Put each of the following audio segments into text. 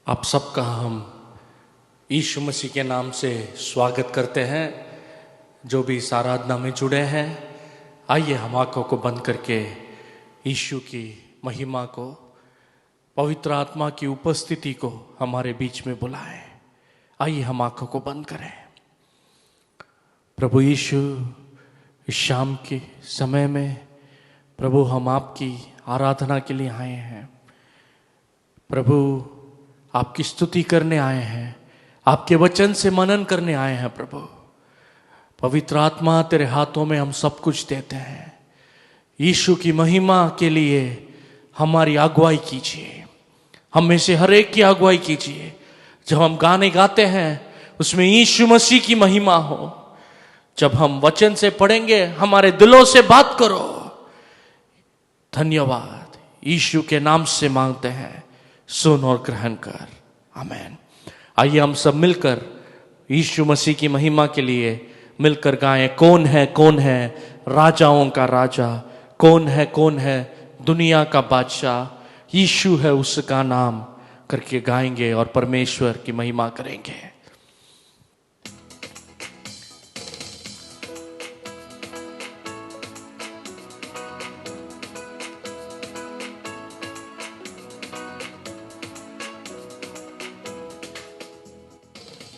आप सबका हम यीशु मसीह के नाम से स्वागत करते हैं। जो भी इस आराधना में जुड़े हैं, आइए हम आंखों को बंद करके यीशु की महिमा को, पवित्र आत्मा की उपस्थिति को हमारे बीच में बुलाएं। आइए हम आंखों को बंद करें। प्रभु यीशु, इस शाम के समय में प्रभु हम आपकी आराधना के लिए आए हैं। प्रभु आपकी स्तुति करने आए हैं, आपके वचन से मनन करने आए हैं। प्रभु पवित्र आत्मा, तेरे हाथों में हम सब कुछ देते हैं। यीशु की महिमा के लिए हमारी अगुवाई कीजिए, हम में से हर एक की अगुवाई कीजिए। जब हम गाने गाते हैं उसमें यीशु मसीह की महिमा हो। जब हम वचन से पढ़ेंगे, हमारे दिलों से बात करो। धन्यवाद यीशु के नाम से मांगते हैं, सुन और ग्रहण कर। आमीन। आइए हम सब मिलकर यीशु मसीह की महिमा के लिए मिलकर गाएं। कौन है राजाओं का राजा, कौन है दुनिया का बादशाह, यीशु है उसका नाम करके गाएंगे और परमेश्वर की महिमा करेंगे।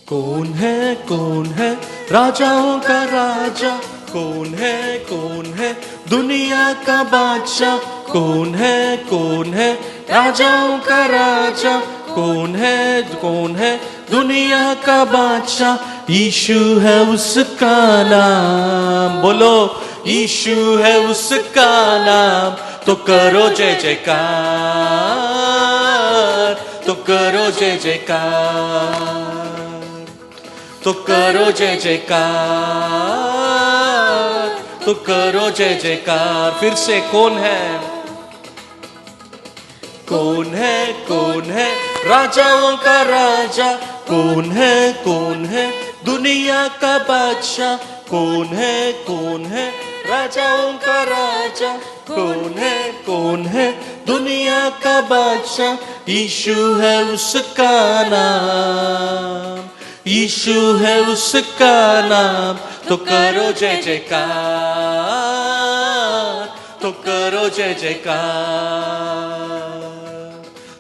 कौन है राजाओं का राजा, कौन है दुनिया का बादशाह, कौन है राजाओं का राजा, कौन है दुनिया का बादशाह। यीशु है उसका नाम, बोलो यीशु है उसका नाम। तो करो जय जयकार, तो करो जय जयकार, तो करो जय जयकार, तो करो जय जयकार। फिर से कौन है राजाओं का राजा, कौन है दुनिया का बादशाह, कौन है राजाओं का राजा, कौन है दुनिया का बादशाह। यीशु है उसका नाम, यीशु है उसका नाम। तो करो जय जयकार, तो करो जय जयकार,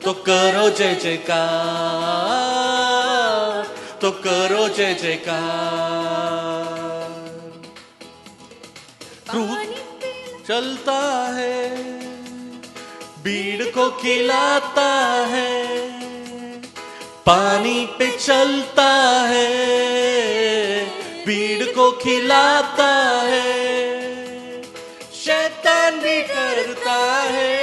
तो करो जय जयकार, तो करो जय जयकार। चलता है, भीड़ को खिलाता है, पानी पे चलता है, भीड़ को खिलाता है। शैतान भी डरता है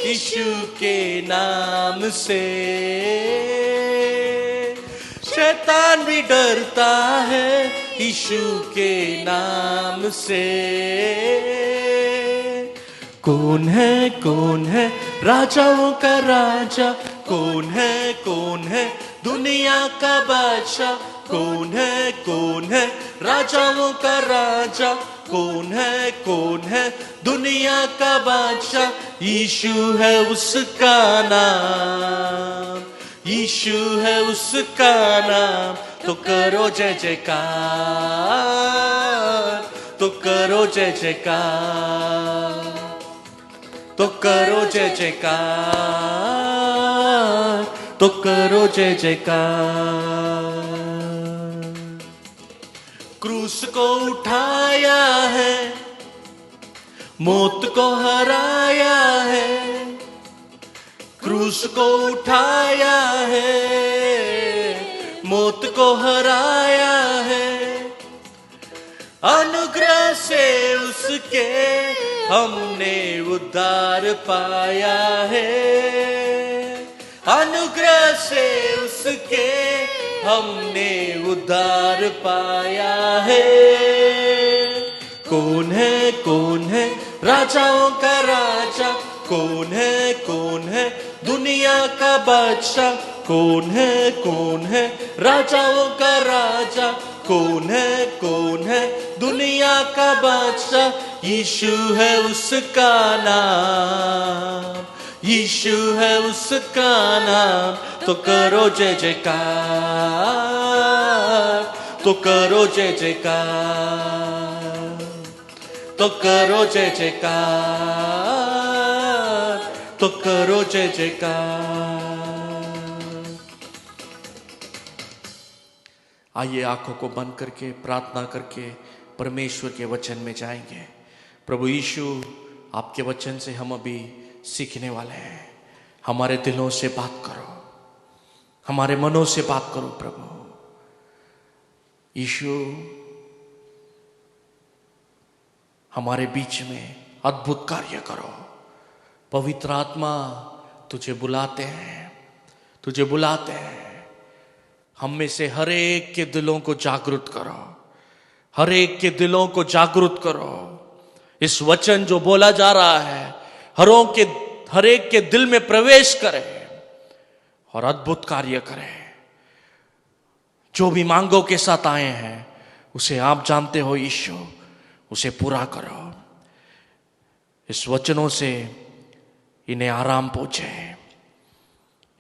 यीशु के नाम से, शैतान भी डरता है यीशु के नाम से। कौन है राजाओं का राजा, कौन है दुनिया का बादशाह, कौन है राजाओं का राजा, कौन है दुनिया का बादशाह। यीशु है उसका नाम, यीशु है उसका नाम। तो करो जय जयकार, तो करो जय जयकार, तो करो जय जयकार, तो करो जय जयकार। क्रूस को उठाया है, मौत को हराया है, क्रूस को उठाया है, मौत को हराया है। अनुग्रह से उसके हमने उद्धार पाया है, अनुग्रह से उसके हमने उद्धार पाया है। कौन है राजाओं का राजा, कौन है दुनिया का बादशाह, कौन है राजाओं का राजा, कौन है दुनिया का बादशाह। यीशु है उसका नाम, यीशु है उसका नाम, तो करो जय जयकार, तो करो जय जयकार, तो करो जय जयकार, तो करो जय जयकार। आइए आंखों को बंद करके प्रार्थना करके परमेश्वर के वचन में जाएंगे। प्रभु यीशु, आपके वचन से हम अभी सीखने वाले हैं। हमारे दिलों से बात करो, हमारे मनों से बात करो प्रभु यीशु। हमारे बीच में अद्भुत कार्य करो। पवित्र आत्मा तुझे बुलाते हैं, तुझे बुलाते हैं। हम में से हर एक के दिलों को जागृत करो, हर एक के दिलों को जागृत करो। इस वचन जो बोला जा रहा है हर एक के दिल में प्रवेश करे और अद्भुत कार्य करे। जो भी मांगों के साथ आए हैं उसे आप जानते हो यीशु, उसे पूरा करो। इस वचनों से इन्हें आराम पहुंचे,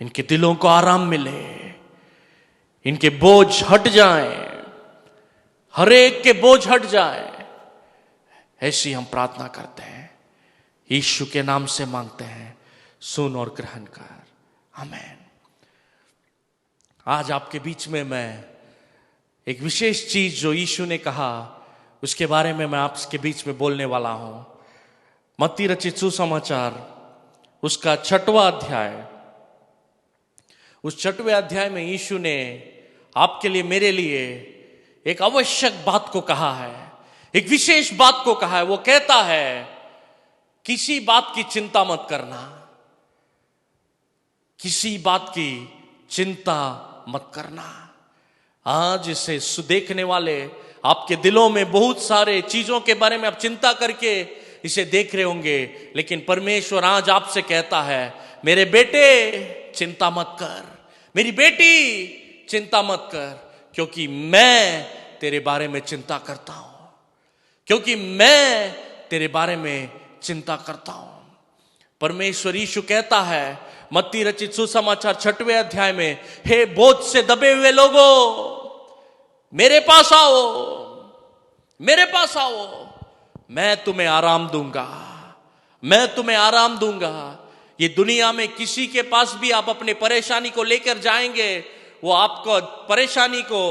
इनके दिलों को आराम मिले, इनके बोझ हट जाएं, हर एक के बोझ हट जाएं। ऐसी हम प्रार्थना करते हैं, यीशु के नाम से मांगते हैं, सुन और ग्रहण कर, आमीन। आज आपके बीच में मैं एक विशेष चीज जो यीशु ने कहा उसके बारे में मैं आपके बीच में बोलने वाला हूं। मत्ती रचित सुसमाचार उसका 6वां अध्याय, उस 6वें अध्याय में यीशु ने आपके लिए, मेरे लिए एक आवश्यक बात को कहा है, एक विशेष बात को कहा है। वो कहता है किसी बात की चिंता मत करना, किसी बात की चिंता मत करना। आज इसे देखने वाले आपके दिलों में बहुत सारे चीजों के बारे में आप चिंता करके इसे देख रहे होंगे, लेकिन परमेश्वर आज आपसे कहता है, मेरे बेटे चिंता मत कर, मेरी बेटी चिंता मत कर, क्योंकि मैं तेरे बारे में चिंता करता हूं, क्योंकि मैं तेरे बारे में चिंता करता हूं। परमेश्वर यीशु कहता है मत्ती रचित सुसमाचार 6वें अध्याय में, हे बोझ से दबे हुए लोगों, मेरे पास आओ, मेरे पास आओ, मैं तुम्हें आराम दूंगा, मैं तुम्हें आराम दूंगा। ये दुनिया में किसी के पास भी आप अपने परेशानी को लेकर जाएंगे, वो आपको परेशानी को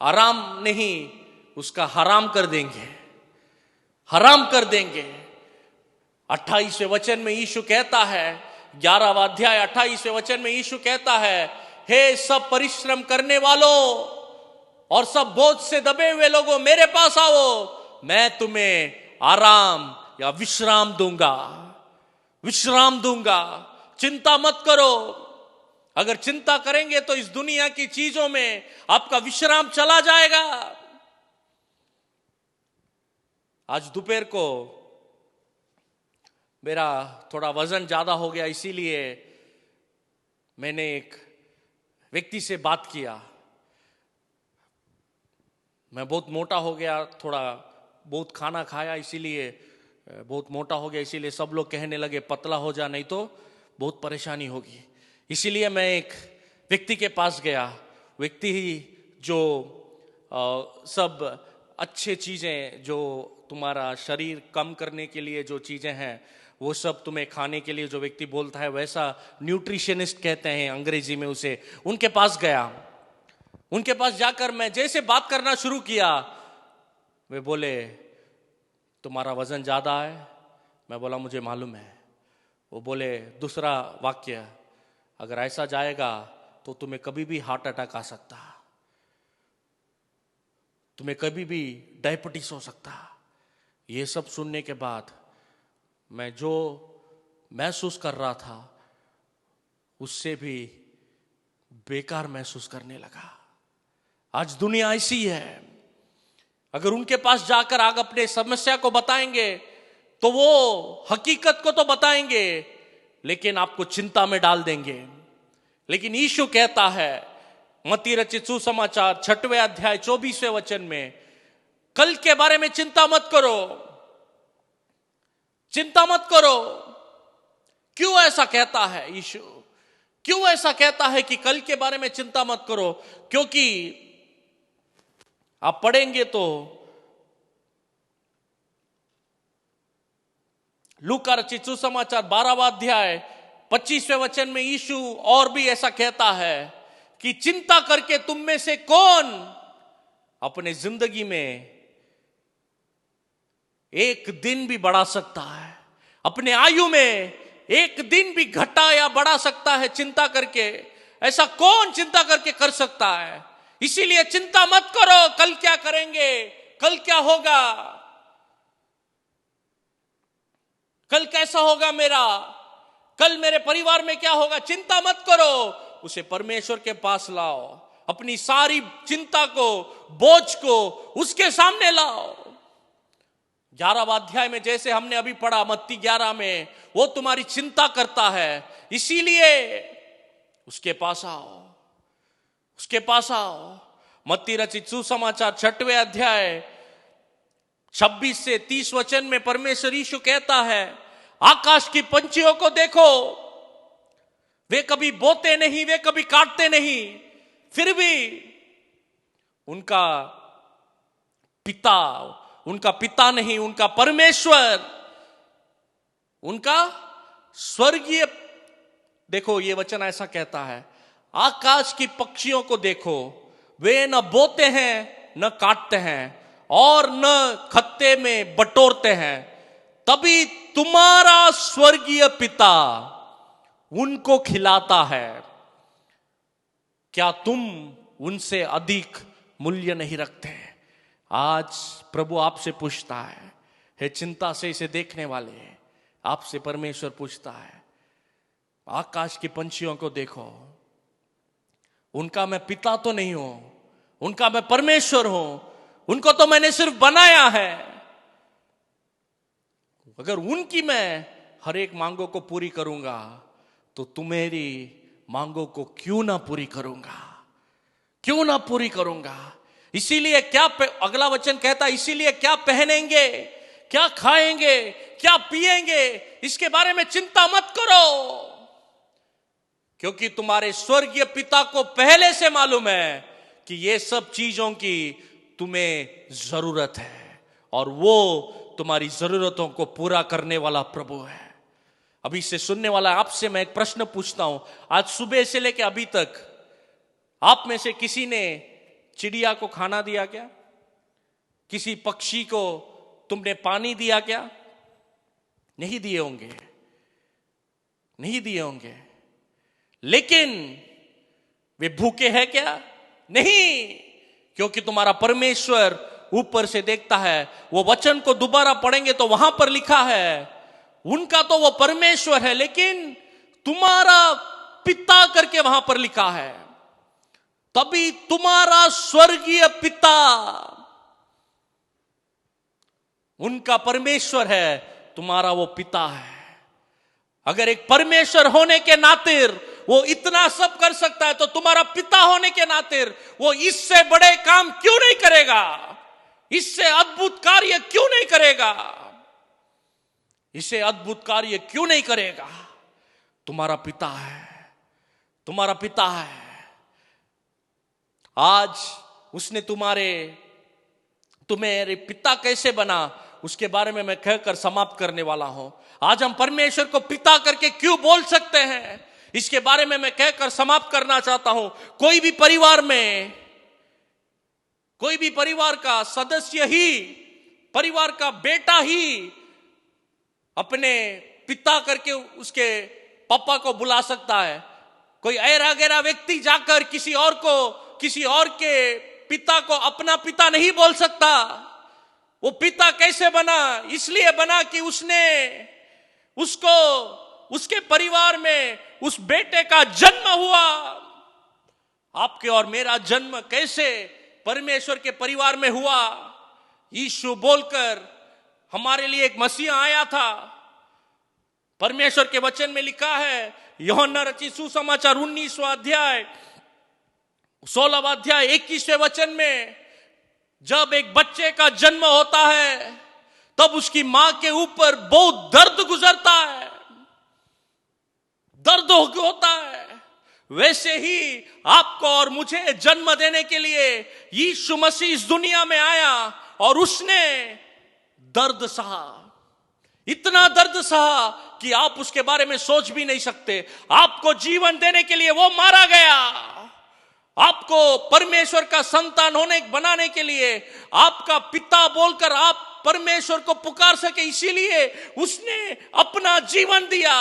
आराम नहीं, उसका हराम कर देंगे, हराम कर देंगे। 28वें वचन में यीशु कहता है, 11वां अध्याय 28वें वचन में यीशु कहता है, हे सब परिश्रम करने वालों और सब बोझ से दबे हुए लोगों, मेरे पास आओ, मैं तुम्हें आराम या विश्राम दूंगा, विश्राम दूंगा। चिंता मत करो। अगर चिंता करेंगे तो इस दुनिया की चीजों में आपका विश्राम चला जाएगा। आज दोपहर को मेरा थोड़ा वजन ज्यादा हो गया, इसीलिए मैंने एक व्यक्ति से बात किया। मैं बहुत मोटा हो गया, थोड़ा बहुत खाना खाया, इसीलिए बहुत मोटा हो गया। इसीलिए सब लोग कहने लगे पतला हो जा, नहीं तो बहुत परेशानी होगी। इसीलिए मैं एक व्यक्ति के पास गया, व्यक्ति ही जो सब अच्छे चीज़ें जो तुम्हारा शरीर कम करने के लिए जो चीज़ें हैं वो सब तुम्हें खाने के लिए जो व्यक्ति बोलता है, वैसा न्यूट्रिशनिस्ट कहते हैं अंग्रेजी में उसे। उनके पास गया, उनके पास जाकर मैं जैसे बात करना शुरू किया, वे बोले तुम्हारा वजन ज़्यादा है। मैं बोला मुझे मालूम है। वो बोले दूसरा वाक्य, अगर ऐसा जाएगा तो तुम्हें कभी भी हार्ट अटैक आ सकता, तुम्हें कभी भी डायबिटीज हो सकता। ये सब सुनने के बाद मैं जो महसूस कर रहा था उससे भी बेकार महसूस करने लगा। आज दुनिया ऐसी है, अगर उनके पास जाकर आप अपने समस्या को बताएंगे तो वो हकीकत को तो बताएंगे लेकिन आपको चिंता में डाल देंगे। लेकिन यीशु कहता है मत्ती रचित सुसमाचार 6वें अध्याय 24वें वचन में, कल के बारे में चिंता मत करो, चिंता मत करो, क्यों ऐसा कहता है यीशु? क्यों ऐसा कहता है कि कल के बारे में चिंता मत करो? क्योंकि आप पढ़ेंगे तो लूका रचित सुसमाचार 12वां अध्याय 25वें वचन में यीशु और भी ऐसा कहता है कि चिंता करके तुम में से कौन अपने जिंदगी में एक दिन भी बढ़ा सकता है, अपने आयु में एक दिन भी घटा या बढ़ा सकता है चिंता करके? ऐसा कौन चिंता करके कर सकता है? इसीलिए चिंता मत करो कल क्या करेंगे, कल क्या होगा, कल कैसा होगा मेरा, कल मेरे परिवार में क्या होगा। चिंता मत करो, उसे परमेश्वर के पास लाओ, अपनी सारी चिंता को, बोझ को उसके सामने लाओ। 11वां अध्याय में जैसे हमने अभी पढ़ा मत्ती 11 में, वो तुम्हारी चिंता करता है, इसीलिए उसके पास आओ, उसके पास आओ। मत्ती रचित सुसमाचार 6वें अध्याय 26 से 30 वचन में परमेश्वर यीशु कहता है, आकाश की पंछियों को देखो, वे कभी बोते नहीं, वे कभी काटते नहीं, फिर भी उनका पिता नहीं, उनका परमेश्वर, उनका स्वर्गीय, देखो ये वचन ऐसा कहता है, आकाश की पक्षियों को देखो, वे न बोते हैं न काटते हैं और न खत्ते में बटोरते हैं, तभी तुम्हारा स्वर्गीय पिता उनको खिलाता है। क्या तुम उनसे अधिक मूल्य नहीं रखते? आज प्रभु आपसे पूछता है, हे चिंता से इसे देखने वाले, आपसे परमेश्वर पूछता है, आकाश की पंछियों को देखो, उनका मैं पिता तो नहीं हूं, उनका मैं परमेश्वर हूं, उनको तो मैंने सिर्फ बनाया है। अगर उनकी मैं हर एक मांगों को पूरी करूंगा तो तुम्हारी मांगों को क्यों ना पूरी करूंगा, क्यों ना पूरी करूंगा। इसीलिए क्या अगला वचन कहता है, इसीलिए क्या पहनेंगे, क्या खाएंगे, क्या पिएंगे, इसके बारे में चिंता मत करो, क्योंकि तुम्हारे स्वर्गीय पिता को पहले से मालूम है कि ये सब चीजों की तुम्हें जरूरत है और वो तुम्हारी जरूरतों को पूरा करने वाला प्रभु है। अभी से सुनने वाला आपसे मैं एक प्रश्न पूछता हूं, आज सुबह से लेकर अभी तक आप में से किसी ने चिड़िया को खाना दिया क्या? किसी पक्षी को तुमने पानी दिया क्या? नहीं दिए होंगे, नहीं दिए होंगे। लेकिन वे भूखे हैं क्या? नहीं, क्योंकि तुम्हारा परमेश्वर ऊपर से देखता है। वो वचन को दोबारा पढ़ेंगे तो वहां पर लिखा है, उनका तो वो परमेश्वर है, लेकिन तुम्हारा पिता करके वहां पर लिखा है, तभी तुम्हारा स्वर्गीय पिता, उनका परमेश्वर है, तुम्हारा वो पिता है। अगर एक परमेश्वर होने के नाते वो इतना सब कर सकता है, तो तुम्हारा पिता होने के नाते वो इससे बड़े काम क्यों नहीं करेगा? इससे अद्भुत कार्य क्यों नहीं करेगा? इसे अद्भुत कार्य क्यों नहीं करेगा? तुम्हारा पिता है, तुम्हारा पिता है। आज उसने तुम्हारे पिता कैसे बना, उसके बारे में मैं कहकर समाप्त करने वाला हूं। आज हम परमेश्वर को पिता करके क्यों बोल सकते हैं, इसके बारे में मैं कहकर समाप्त करना चाहता हूं। कोई भी परिवार का सदस्य ही, परिवार का बेटा ही अपने पिता करके उसके पापा को बुला सकता है। कोई ऐरा गैरा व्यक्ति जाकर किसी और के पिता को अपना पिता नहीं बोल सकता। वो पिता कैसे बना? इसलिए बना कि उसके परिवार में उस बेटे का जन्म हुआ। आपके और मेरा जन्म कैसे परमेश्वर के परिवार में हुआ? यीशु बोलकर हमारे लिए एक मसीहा आया था। परमेश्वर के वचन में लिखा है, यूहन्ना रचित सुसमाचार 19वां अध्याय 16वां अध्याय 21वें वचन में, जब एक बच्चे का जन्म होता है तब उसकी मां के ऊपर बहुत दर्द गुजरता है। दर्द होता है, वैसे ही आपको और मुझे जन्म देने के लिए यीशु मसीह इस दुनिया में आया और उसने दर्द सहा, इतना दर्द सहा कि आप उसके बारे में सोच भी नहीं सकते। आपको जीवन देने के लिए वो मारा गया, आपको परमेश्वर का संतान होने बनाने के लिए, आपका पिता बोलकर आप परमेश्वर को पुकार सके, इसीलिए उसने अपना जीवन दिया।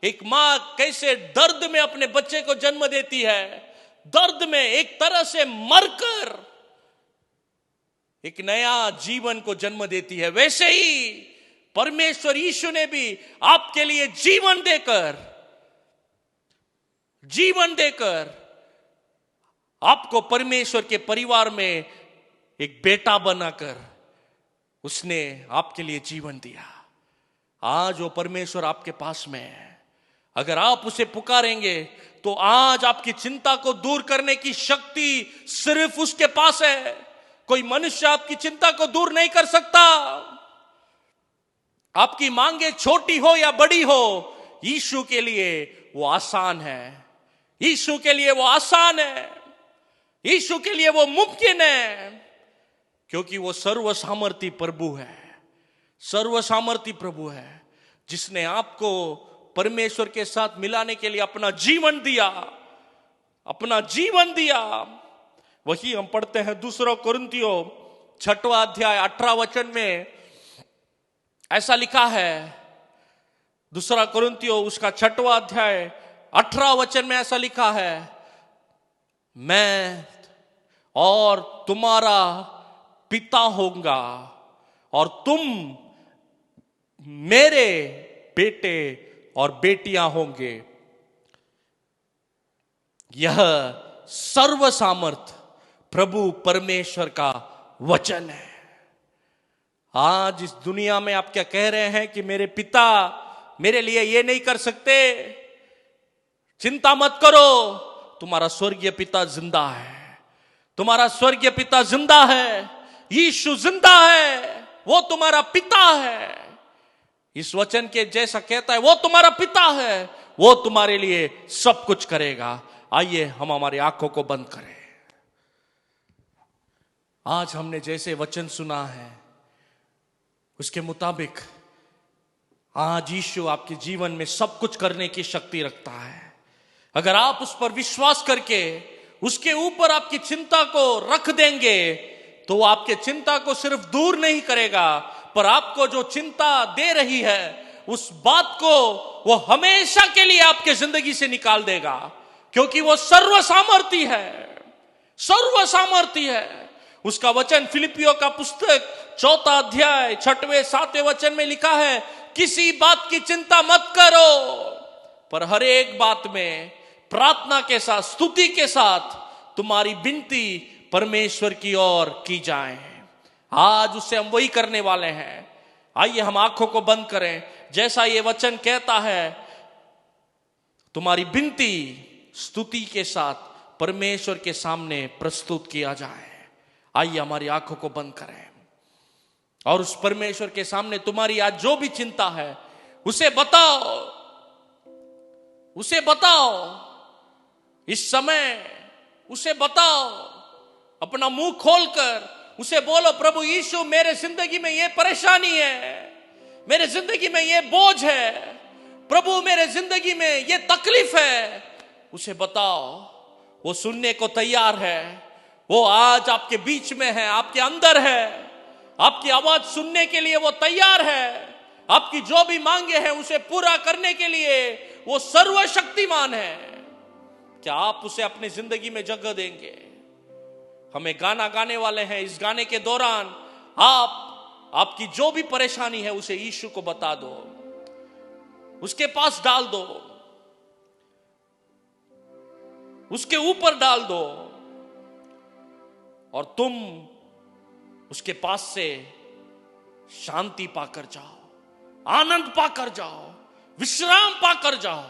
एक मां कैसे दर्द में अपने बच्चे को जन्म देती है, दर्द में एक तरह से मरकर एक नया जीवन को जन्म देती है, वैसे ही परमेश्वर यीशु ने भी आपके लिए जीवन देकर आपको परमेश्वर के परिवार में एक बेटा बनाकर उसने आपके लिए जीवन दिया। आज वो परमेश्वर आपके पास में है, अगर आप उसे पुकारेंगे तो आज आपकी चिंता को दूर करने की शक्ति सिर्फ उसके पास है। कोई मनुष्य आपकी चिंता को दूर नहीं कर सकता। आपकी मांगे छोटी हो या बड़ी हो, यीशु के लिए वो आसान है, यीशु के लिए वो आसान है, यीशु के लिए वो मुमकिन है, क्योंकि वो सर्वसामर्थी प्रभु है, सर्वसामर्थी प्रभु है, जिसने आपको परमेश्वर के साथ मिलाने के लिए अपना जीवन दिया। वही हम पढ़ते हैं 2 कुरिन्थियों 6वां अध्याय 18 वचन में ऐसा लिखा है। 2 कुरिन्थियों उसका 6वां अध्याय 18 वचन में ऐसा लिखा है, मैं और तुम्हारा पिता होऊंगा और तुम मेरे बेटे और बेटियां होंगे। यह सर्वसामर्थ प्रभु परमेश्वर का वचन है। आज इस दुनिया में आप क्या कह रहे हैं कि मेरे पिता मेरे लिए ये नहीं कर सकते? चिंता मत करो, तुम्हारा स्वर्गीय पिता जिंदा है, तुम्हारा स्वर्गीय पिता जिंदा है, यीशु जिंदा है, वो तुम्हारा पिता है। इस वचन के जैसा कहता है, वो तुम्हारा पिता है, वो तुम्हारे लिए सब कुछ करेगा। आइए हम हमारी आंखों को बंद करें। आज हमने जैसे वचन सुना है उसके मुताबिक आज यीशु आपके जीवन में सब कुछ करने की शक्ति रखता है। अगर आप उस पर विश्वास करके उसके ऊपर आपकी चिंता को रख देंगे तो वो आपके चिंता को सिर्फ दूर नहीं करेगा, पर आपको जो चिंता दे रही है उस बात को वो हमेशा के लिए आपके जिंदगी से निकाल देगा, क्योंकि वो सर्वसामर्थी है, सर्वसामर्थी है। उसका वचन फिलिपियों का पुस्तक 4वां अध्याय 6वें 7वें वचन में लिखा है, किसी बात की चिंता मत करो, पर हर एक बात में प्रार्थना के साथ, स्तुति के साथ तुम्हारी विनती परमेश्वर की ओर की जाए। आज उससे हम वही करने वाले हैं। आइए हम आंखों को बंद करें। जैसा ये वचन कहता है, तुम्हारी विनती स्तुति के साथ परमेश्वर के सामने प्रस्तुत किया जाए। आइए हमारी आंखों को बंद करें और उस परमेश्वर के सामने तुम्हारी आज जो भी चिंता है उसे बताओ, उसे बताओ, इस समय उसे बताओ, अपना मुंह खोलकर उसे बोलो, प्रभु यीशु मेरे जिंदगी में ये परेशानी है, मेरे जिंदगी में ये बोझ है, प्रभु मेरे जिंदगी में ये तकलीफ है। उसे बताओ, वो सुनने को तैयार है, वो आज आपके बीच में है, आपके अंदर है, आपकी आवाज सुनने के लिए वो तैयार है। आपकी जो भी मांगे हैं उसे पूरा करने के लिए वो सर्वशक्तिमान है। क्या आप उसे अपनी जिंदगी में जगह देंगे? हमें गाना गाने वाले हैं, इस गाने के दौरान आपकी जो भी परेशानी है उसे यीशु को बता दो, उसके पास डाल दो, उसके ऊपर डाल दो और तुम उसके पास से शांति पाकर जाओ, आनंद पाकर जाओ, विश्राम पाकर जाओ।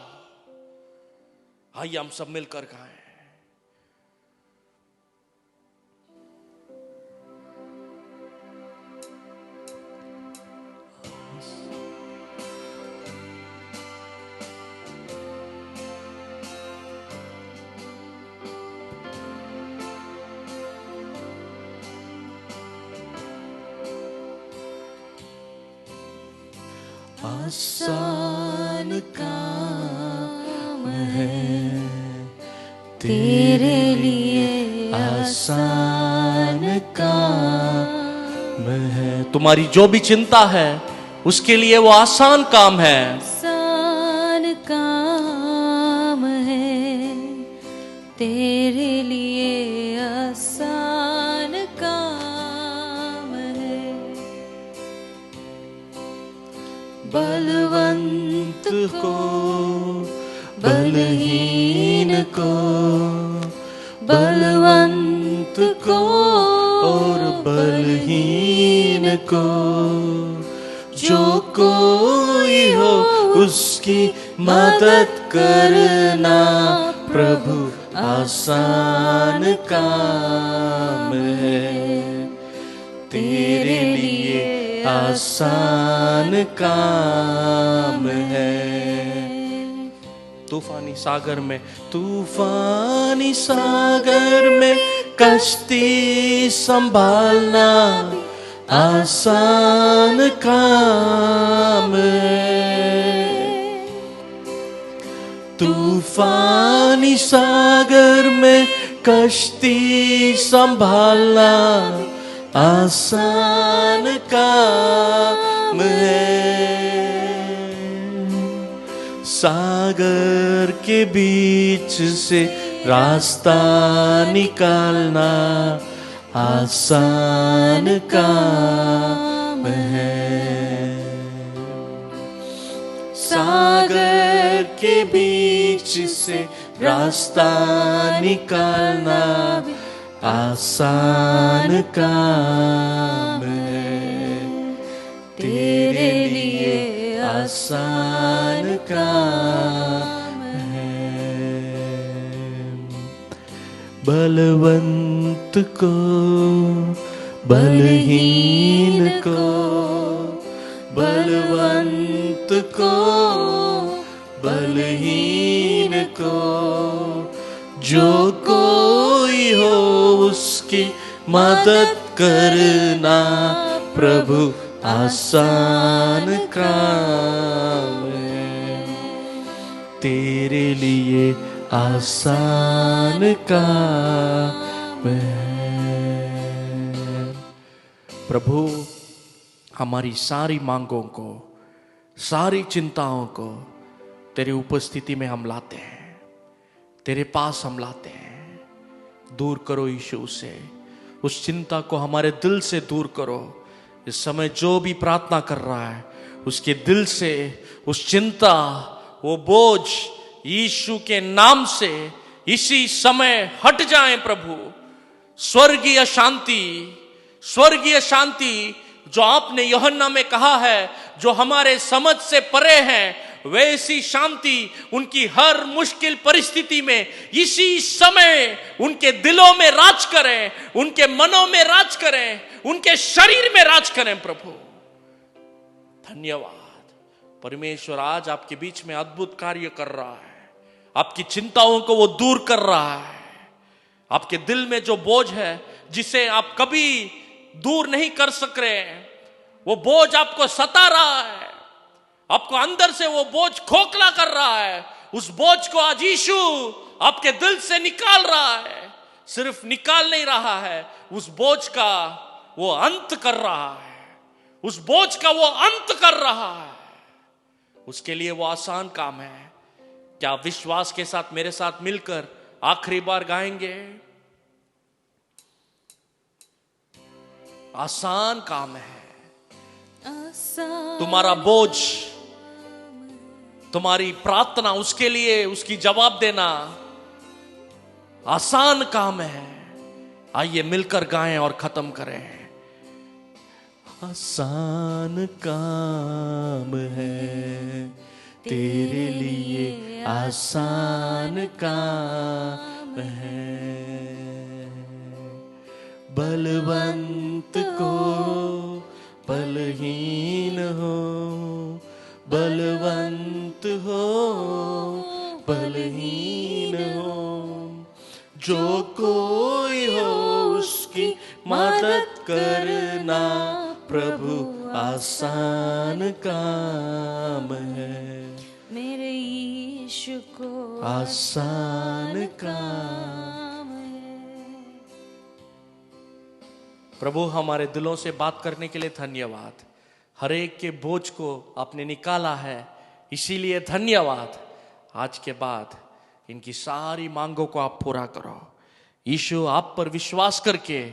आइए हम सब मिलकर गाएं। आसान काम है तेरे लिए, आसान काम है। तुम्हारी जो भी चिंता है उसके लिए वो आसान काम है, आसान काम है तेरे लिए, आसान काम है। बलवंत को, बलहीन को, बलवंत को और बलहीन को, जो कोई हो उसकी मदद करना प्रभु, आसान काम है तेरे लिए, आसान काम है। तूफानी सागर में, तूफानी सागर में कश्ती संभालना आसान काम है। तूफानी सागर में कश्ती संभालना आसान काम है। सागर के बीच से रास्ता निकालना आसान काम है। सागर के बीच से रास्ता निकालना आसान काम है तेरे लिए, आसान काम है। बलवंत को, बलहीन को, बलवंत को, बलहीन को, जो कोई हो उसकी मदद करना प्रभु, आसान काम है तेरे लिए, आसान काम है। प्रभु, हमारी सारी मांगों को, सारी चिंताओं को तेरी उपस्थिति में हम लाते हैं, तेरे पास हम लाते हैं। दूर करो यीशु से, उस चिंता को हमारे दिल से दूर करो। इस समय जो भी प्रार्थना कर रहा है उसके दिल से उस चिंता, वो बोझ यीशु के नाम से इसी समय हट जाएं प्रभु। स्वर्गीय शांति, स्वर्गीय शांति जो आपने यूहन्ना में कहा है, जो हमारे समझ से परे है, वैसी शांति उनकी हर मुश्किल परिस्थिति में इसी समय उनके दिलों में राज करें, उनके मनों में राज करें, उनके शरीर में राज करें प्रभु। धन्यवाद परमेश्वर, आज आपके बीच में अद्भुत कार्य कर रहा है। आपकी चिंताओं को वो दूर कर रहा है। आपके दिल में जो बोझ है जिसे आप कभी दूर नहीं कर सक रहे हैं, वो बोझ आपको सता रहा है, आपको अंदर से वो बोझ खोखला कर रहा है। उस बोझ को आज यीशु आपके दिल से निकाल रहा है। सिर्फ निकाल नहीं रहा है, उस बोझ का वो अंत कर रहा है। उस बोझ का वो अंत कर रहा है। उसके लिए वो आसान काम है। क्या विश्वास के साथ मेरे साथ मिलकर आखिरी बार गाएंगे? आसान काम है। तुम्हारा बोझ, तुम्हारी प्रार्थना, उसके लिए उसकी जवाब देना आसान काम है। आइए मिलकर गाएं और खत्म करें। आसान काम है तेरे लिए, आसान काम है। बलवंत को बलहीन हो, बलवंत हो बलहीन हो, जो कोई हो उसकी मदद करना प्रभु, आसान काम है, मेरे यीशु को आसान काम है। प्रभु हमारे दिलों से बात करने के लिए धन्यवाद। हर एक के बोझ को आपने निकाला है, इसीलिए धन्यवाद। आज के बाद इनकी सारी मांगों को आप पूरा करो। यीशु आप पर विश्वास करके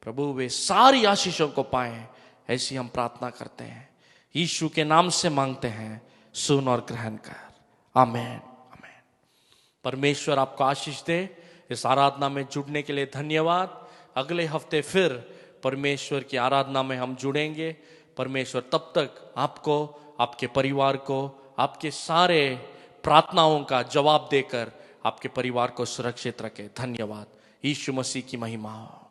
प्रभु वे सारी आशीषों को पाएं, ऐसी हम प्रार्थना करते हैं। यीशु के नाम से मांगते हैं, सुन और ग्रहण कर। आमीन आमीन। परमेश्वर आपको आशीष दे। इस आराधना में जुड़ने के लिए धन्यवाद। अगले हफ्ते फिर परमेश्वर की आराधना में हम जुड़ेंगे। परमेश्वर तब तक आपको, आपके परिवार को, आपके सारे प्रार्थनाओं का जवाब देकर आपके परिवार को सुरक्षित रखे। धन्यवाद। यीशु मसीह की महिमा हो।